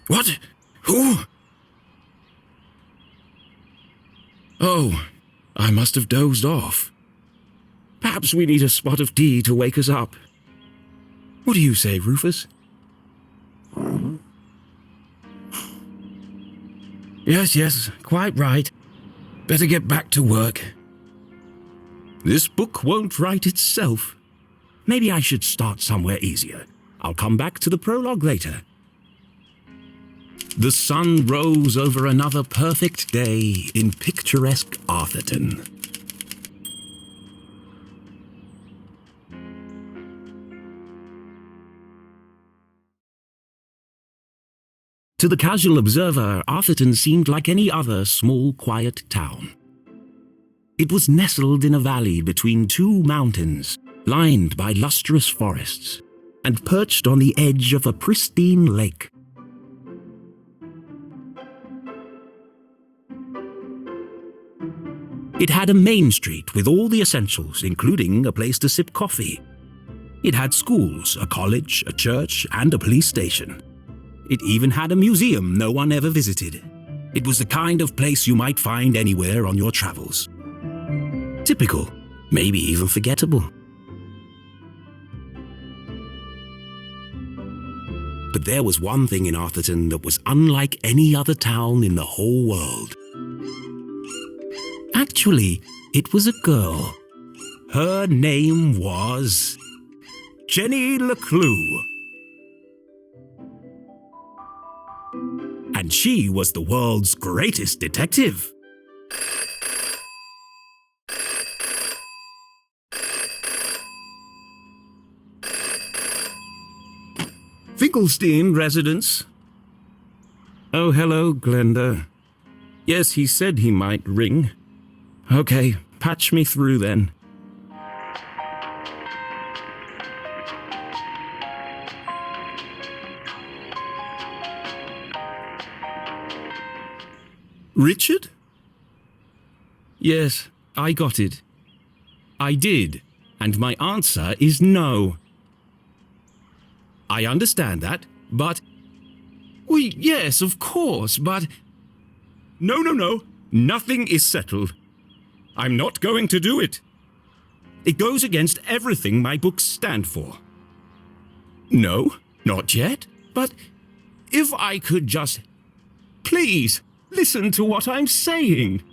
What? Who? Oh, I must have dozed off. Perhaps we need a spot of tea to wake us up. What do you say, Rufus? Yes, quite right. Better get back to work. This book won't write itself. Maybe I should start somewhere easier. I'll come back to the prologue later. The sun rose over another perfect day in picturesque Arthurton. To the casual observer, Arthurton seemed like any other small, quiet town. It was nestled in a valley between two mountains, lined by lustrous forests, and perched on the edge of a pristine lake. It had a main street with all the essentials, including a place to sip coffee. It had schools, a college, a church, and a police station. It even had a museum no one ever visited. It was the kind of place you might find anywhere on your travels. Typical, maybe even forgettable. But there was one thing in Arthurton that was unlike any other town in the whole world. Actually, it was a girl. Her name was Jenny LeClue. And she was the world's greatest detective. Finkelstein residence. Oh, hello, Glenda. Yes, he said he might ring. Okay, patch me through then. Richard? Yes, I got it. I did, and my answer is no. I understand that, but... Well, yes, of course, but... No. Nothing is settled. I'm not going to do it. It goes against everything my books stand for. No, not yet, but if I could just... Please, listen to what I'm saying.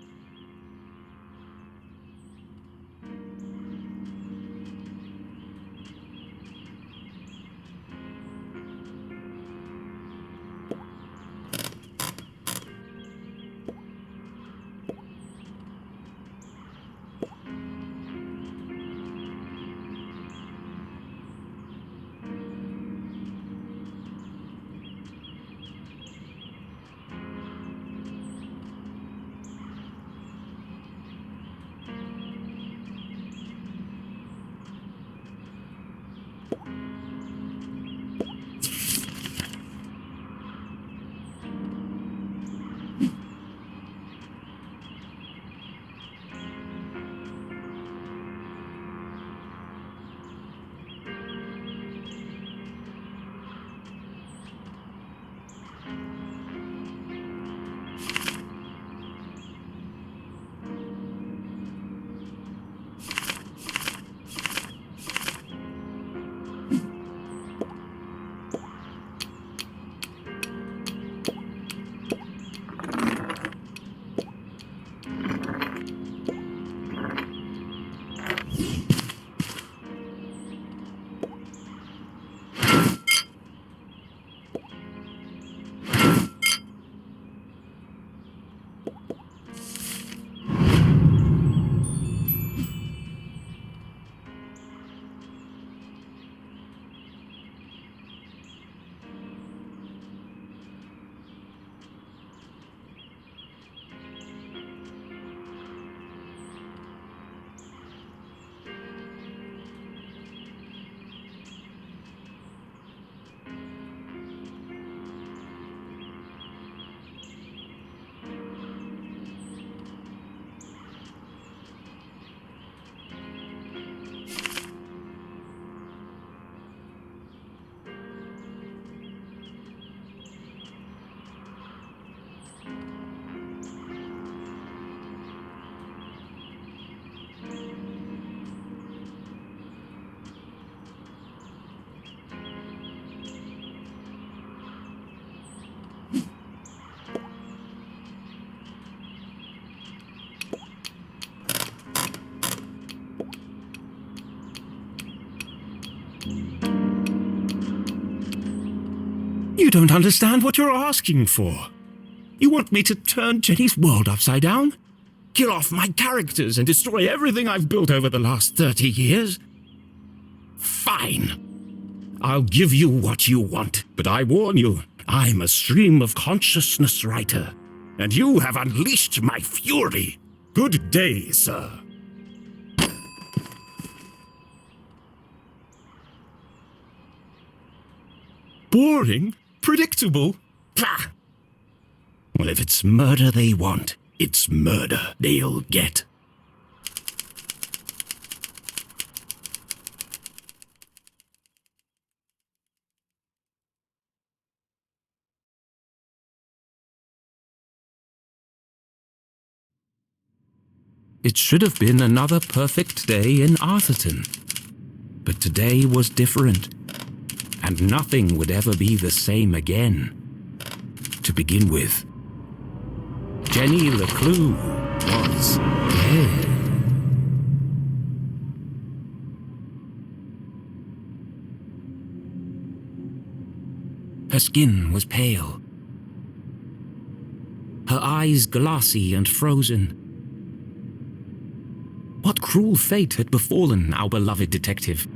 You don't understand what you're asking for. You want me to turn Jenny's world upside down? Kill off my characters and destroy everything I've built over the last 30 years? Fine. I'll give you what you want, but I warn you, I'm a stream of consciousness writer, and you have unleashed my fury. Good day, sir. Boring? Predictable? Pah! Well, if it's murder they want, it's murder they'll get. It should have been another perfect day in Arthurton. But today was different, and nothing would ever be the same again. To begin with, Jenny LeClue was dead. Her skin was pale, her eyes glassy and frozen. What cruel fate had befallen our beloved detective?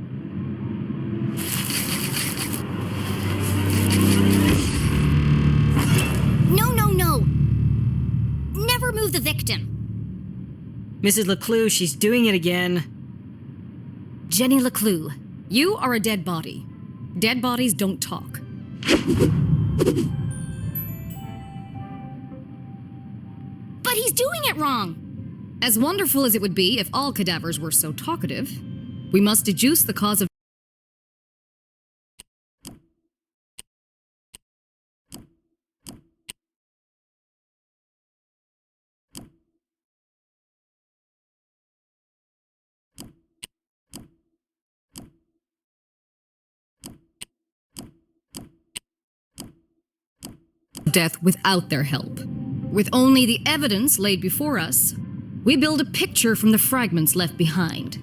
No. Never move the victim. Mrs. LeClue, she's doing it again. Jenny LeClue. You are a dead body. Dead bodies don't talk. But he's doing it wrong. As wonderful as it would be if all cadavers were so talkative, we must deduce the cause of death without their help. With only the evidence laid before us, we build a picture from the fragments left behind.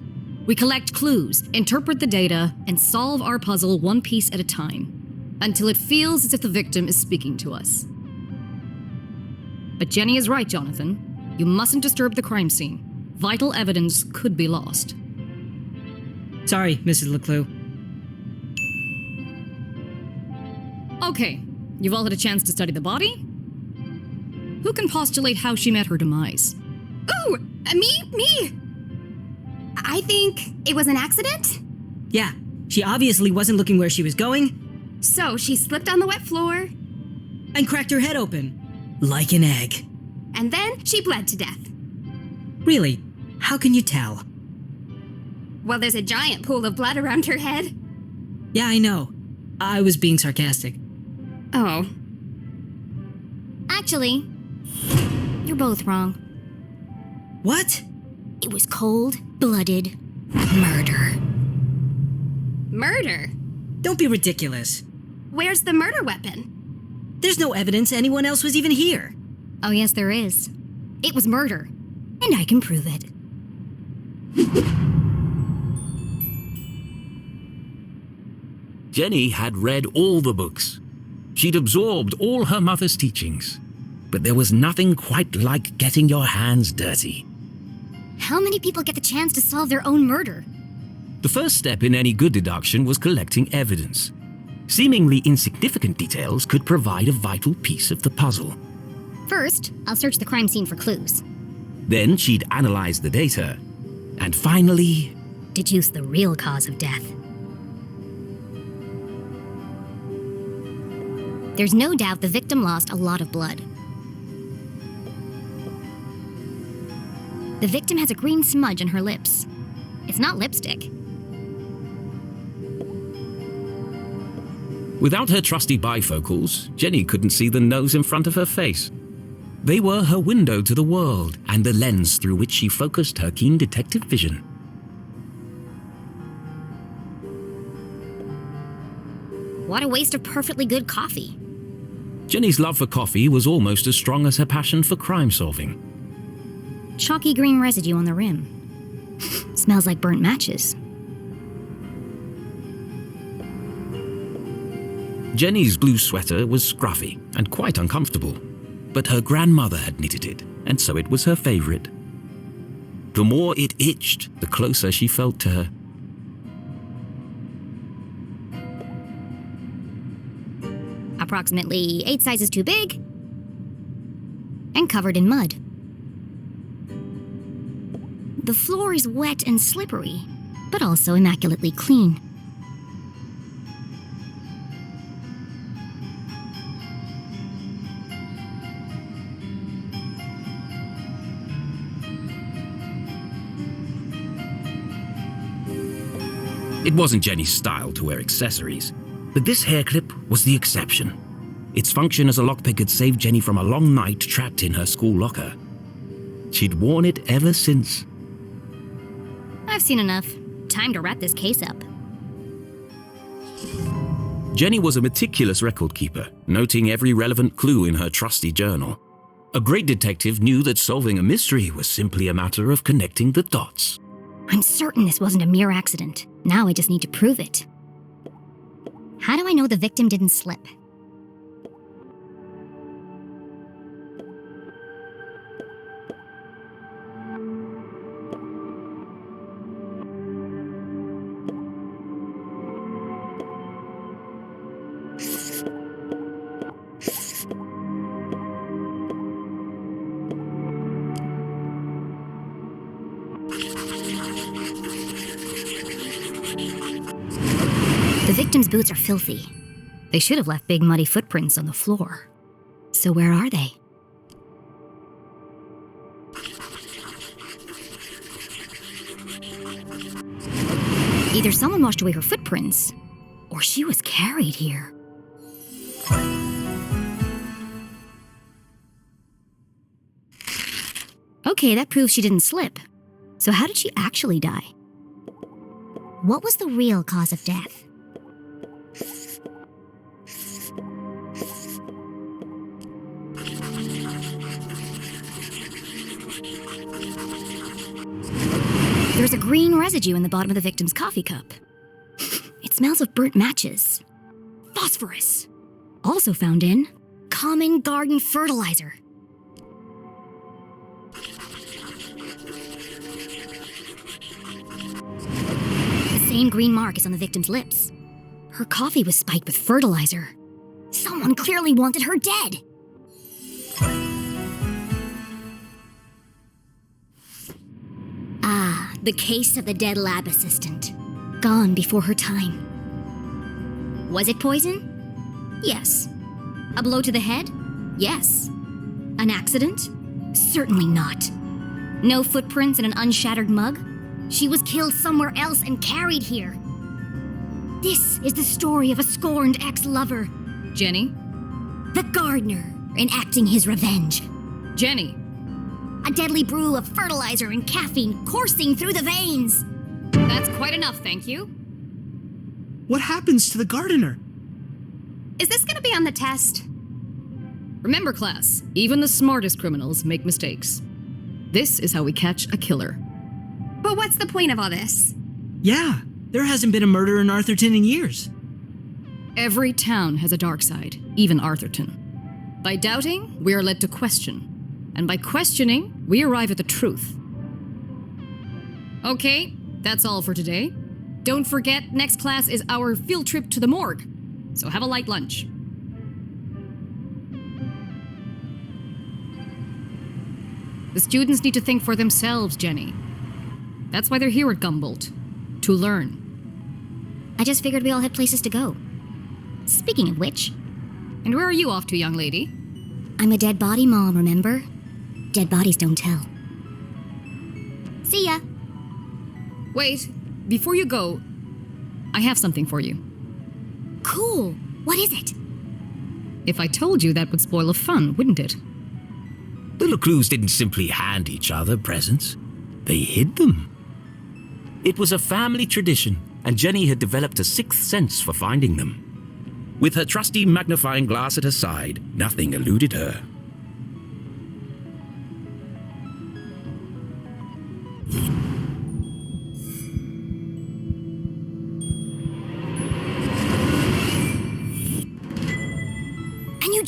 We collect clues, interpret the data, and solve our puzzle one piece at a time, until it feels as if the victim is speaking to us. But Jenny is right, Jonathan. You mustn't disturb the crime scene. Vital evidence could be lost. Sorry, Mrs. LeClue. Okay, you've all had a chance to study the body? Who can postulate how she met her demise? Ooh, me. I think it was an accident. Yeah, she obviously wasn't looking where she was going. So she slipped on the wet floor. And cracked her head open. Like an egg. And then she bled to death. Really? How can you tell? Well, there's a giant pool of blood around her head. Yeah, I know. I was being sarcastic. Oh. Actually, you're both wrong. What? It was cold-blooded murder. Murder? Don't be ridiculous. Where's the murder weapon? There's no evidence anyone else was even here. Oh, yes, there is. It was murder. And I can prove it. Jenny had read all the books. She'd absorbed all her mother's teachings. But there was nothing quite like getting your hands dirty. How many people get the chance to solve their own murder? The first step in any good deduction was collecting evidence. Seemingly insignificant details could provide a vital piece of the puzzle. First, I'll search the crime scene for clues. Then she'd analyze the data. And finally, deduce the real cause of death. There's no doubt the victim lost a lot of blood. The victim has a green smudge on her lips. It's not lipstick. without her trusty bifocals, Jenny couldn't see the nose in front of her face. They were her window to the world and the lens through which she focused her keen detective vision. What a waste of perfectly good coffee. Jenny's love for coffee was almost as strong as her passion for crime solving. Chalky green residue on the rim. Smells like burnt matches. Jenny's blue sweater was scruffy and quite uncomfortable, but her grandmother had knitted it, and so it was her favorite. The more it itched, the closer she felt to her. Approximately 8 sizes too big and covered in mud. The floor is wet and slippery, but also immaculately clean. It wasn't Jenny's style to wear accessories, but this hair clip was the exception. Its function as a lockpick had saved Jenny from a long night trapped in her school locker. She'd worn it ever since. I've seen enough. Time to wrap this case up. Jenny was a meticulous record keeper, noting every relevant clue in her trusty journal. A great detective knew that solving a mystery was simply a matter of connecting the dots. I'm certain this wasn't a mere accident. Now I just need to prove it. How do I know the victim didn't slip? The victim's boots are filthy. They should have left big muddy footprints on the floor. So where are they? Either someone washed away her footprints, or she was carried here. Okay, that proves she didn't slip. So how did she actually die? What was the real cause of death? There's a green residue in the bottom of the victim's coffee cup. It smells of burnt matches. Phosphorus. Also found in common garden fertilizer. The same green mark is on the victim's lips. Her coffee was spiked with fertilizer. Someone clearly wanted her dead. Ah, the case of the dead lab assistant. Gone before her time. Was it poison? Yes. A blow to the head? Yes. An accident? Certainly not. No footprints in an unshattered mug? She was killed somewhere else and carried here. This is the story of a scorned ex-lover. Jenny? The gardener enacting his revenge. Jenny! A deadly brew of fertilizer and caffeine coursing through the veins. That's quite enough, thank you. What happens to the gardener? Is this gonna be on the test? Remember, class, even the smartest criminals make mistakes. This is how we catch a killer. But what's the point of all this? Yeah, there hasn't been a murder in Arthurton in years. Every town has a dark side, even Arthurton. By doubting, we are led to question. And by questioning, we arrive at the truth. Okay, that's all for today. Don't forget, next class is our field trip to the morgue. So have a light lunch. The students need to think for themselves, Jenny. That's why they're here at Gumboldt. To learn. I just figured we all had places to go. Speaking of which... And where are you off to, young lady? I'm a dead body mom, remember? Dead bodies don't tell. See ya! Wait, before you go, I have something for you. Cool! What is it? If I told you, that would spoil the fun, wouldn't it? The LeClues didn't simply hand each other presents. They hid them. It was a family tradition, and Jenny had developed a sixth sense for finding them. With her trusty magnifying glass at her side, nothing eluded her.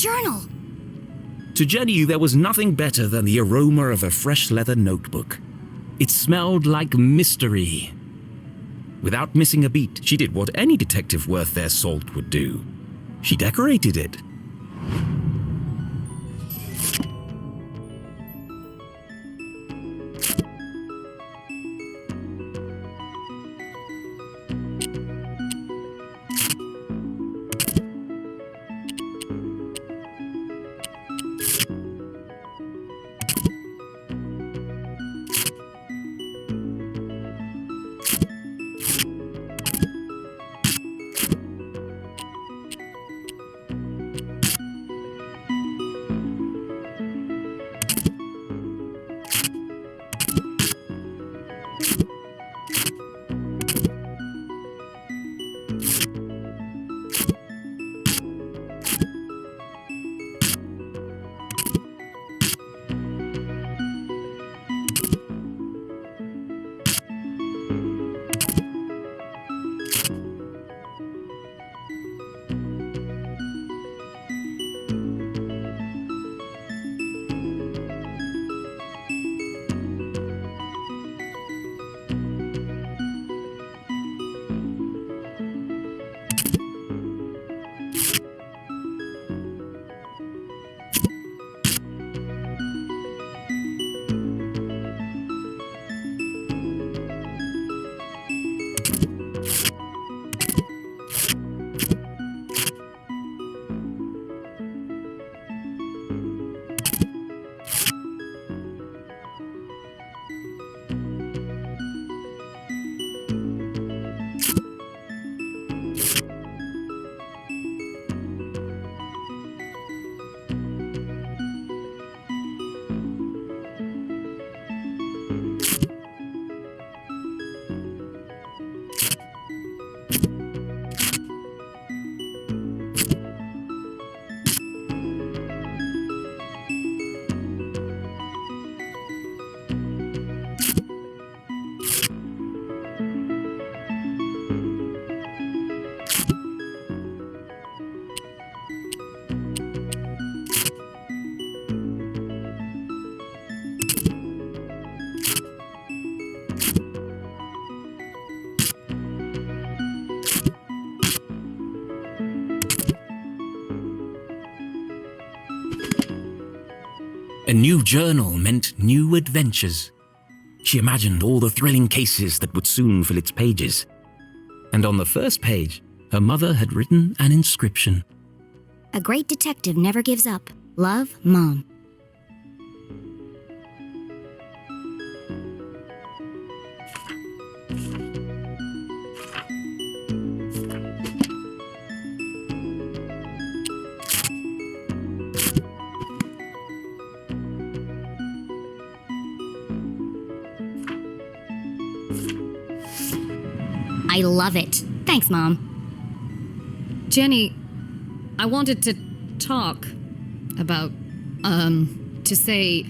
journal. To Jenny, there was nothing better than the aroma of a fresh leather notebook. It smelled like mystery. Without missing a beat, she did what any detective worth their salt would do. She decorated it. A new journal meant new adventures. She imagined all the thrilling cases that would soon fill its pages. And on the first page, her mother had written an inscription. A great detective never gives up. Love, Mom. I love it. Thanks, Mom. Jenny, I wanted to talk about, to say,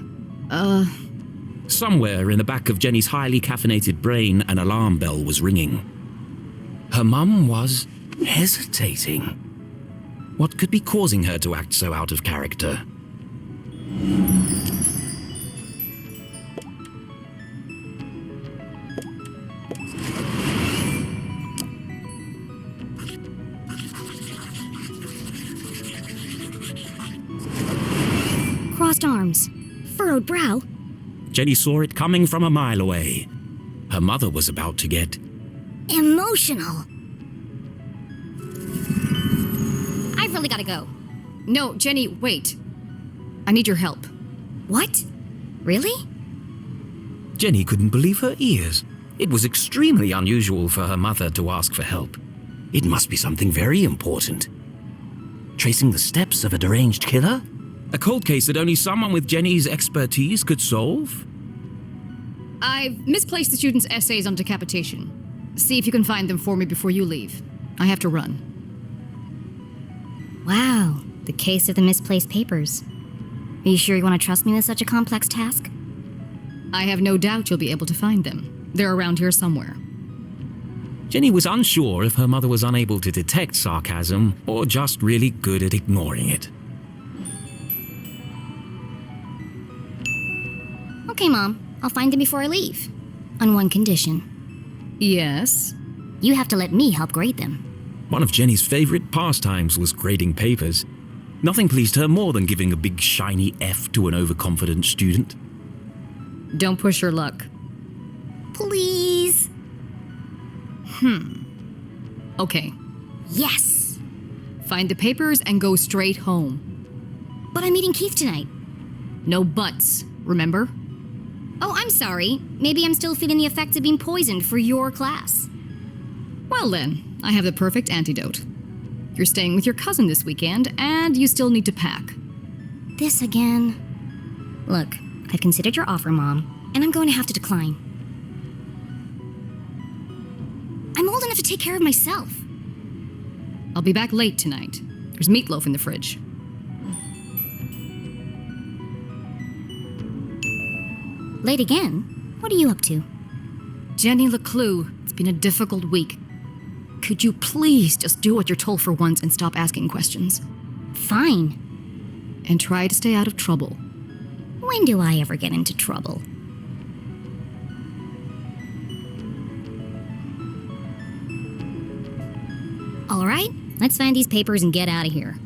Somewhere in the back of Jenny's highly caffeinated brain, an alarm bell was ringing. Her mum was hesitating. What could be causing her to act so out of character? Crossed arms. Furrowed brow. Jenny saw it coming from a mile away. Her mother was about to get Emotional. I've really gotta go. no, Jenny, wait. I need your help. What? Really? Jenny couldn't believe her ears. It was extremely unusual for her mother to ask for help. It must be something very important. Tracing the steps of a deranged killer? A cold case that only someone with Jenny's expertise could solve? I've misplaced the students' essays on decapitation. See if you can find them for me before you leave. I have to run. Wow, the case of the misplaced papers. Are you sure you want to trust me with such a complex task? I have no doubt you'll be able to find them. They're around here somewhere. Jenny was unsure if her mother was unable to detect sarcasm or just really good at ignoring it. Okay, Mom. I'll find them before I leave. On one condition. Yes? You have to let me help grade them. One of Jenny's favorite pastimes was grading papers. Nothing pleased her more than giving a big shiny F to an overconfident student. Don't push your luck. Please. Okay. Yes. Find the papers and go straight home. But I'm meeting Keith tonight. No buts, remember? Oh, I'm sorry. Maybe I'm still feeling the effects of being poisoned for your class. Well then, I have the perfect antidote. You're staying with your cousin this weekend, and you still need to pack. This again? Look, I've considered your offer, Mom, and I'm going to have to decline. I'm old enough to take care of myself. I'll be back late tonight. There's meatloaf in the fridge. Late again? What are you up to? Jenny LeClue, it's been a difficult week. Could you please just do what you're told for once and stop asking questions? Fine. And try to stay out of trouble. When do I ever get into trouble? All right, let's find these papers and get out of here.